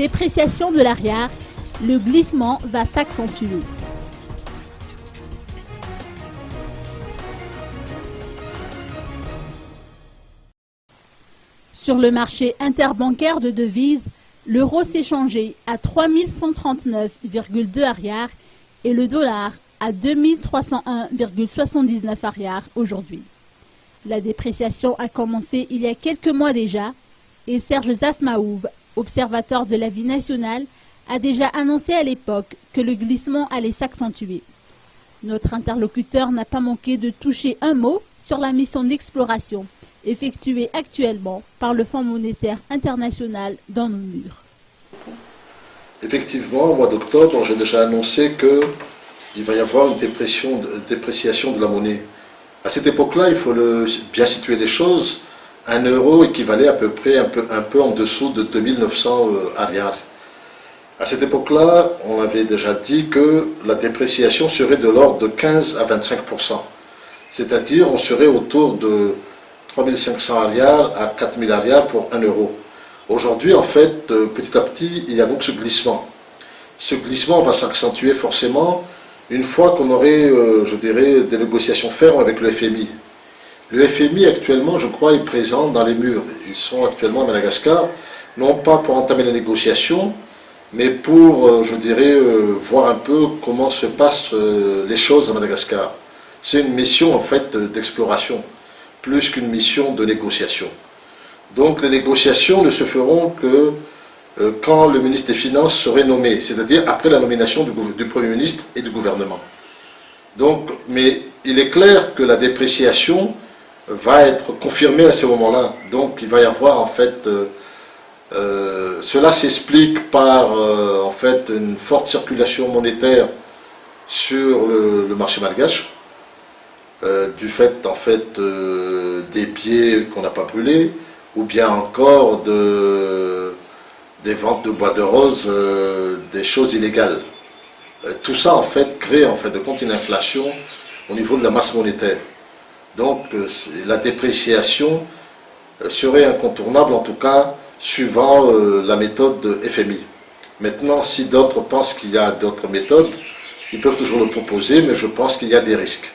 dépréciation de l'arrière, le glissement va s'accentuer. Sur le marché interbancaire de devises, l'euro s'est changé à 3139,2 arrières et le dollar à 2301,79 arrières aujourd'hui. La dépréciation a commencé il y a quelques mois déjà et Serge Zafmaouf, observateur de la vie nationale, a déjà annoncé à l'époque que le glissement allait s'accentuer. Notre interlocuteur n'a pas manqué de toucher un mot sur la mission d'exploration effectuée actuellement par le Fonds monétaire international dans nos murs. Effectivement, au mois d'octobre, j'ai déjà annoncé qu'il va y avoir une dépréciation de la monnaie. À cette époque-là, il faut bien situer les choses. Un euro équivalait à peu près un peu en dessous de 2900 arrières. À cette époque-là, on avait déjà dit que la dépréciation serait de l'ordre de 15 à 25%. C'est-à-dire, on serait autour de 3500 arrières à 4000 arrières pour 1 euro. Aujourd'hui, en fait, petit à petit, il y a donc ce glissement. Ce glissement va s'accentuer forcément une fois qu'on aurait, je dirais, des négociations fermes avec le FMI. Le FMI, actuellement, je crois, est présent dans les murs. Ils sont actuellement à Madagascar, non pas pour entamer les négociations, mais pour, je dirais, voir un peu comment se passent les choses à Madagascar. C'est une mission, en fait, d'exploration, plus qu'une mission de négociation. Donc les négociations ne se feront que quand le ministre des Finances serait nommé, c'est-à-dire après la nomination du Premier ministre et du gouvernement. Donc, mais il est clair que la dépréciation va être confirmée à ce moment-là. Donc il va y avoir en fait, cela s'explique par en fait une forte circulation monétaire sur le marché malgache, du fait en fait des billets qu'on n'a pas brûlés, ou bien encore des ventes de bois de rose, des choses illégales. Tout ça en fait crée en fait de compte une inflation au niveau de la masse monétaire. Donc la dépréciation serait incontournable, en tout cas suivant la méthode de FMI. Maintenant, si d'autres pensent qu'il y a d'autres méthodes, ils peuvent toujours le proposer, mais je pense qu'il y a des risques.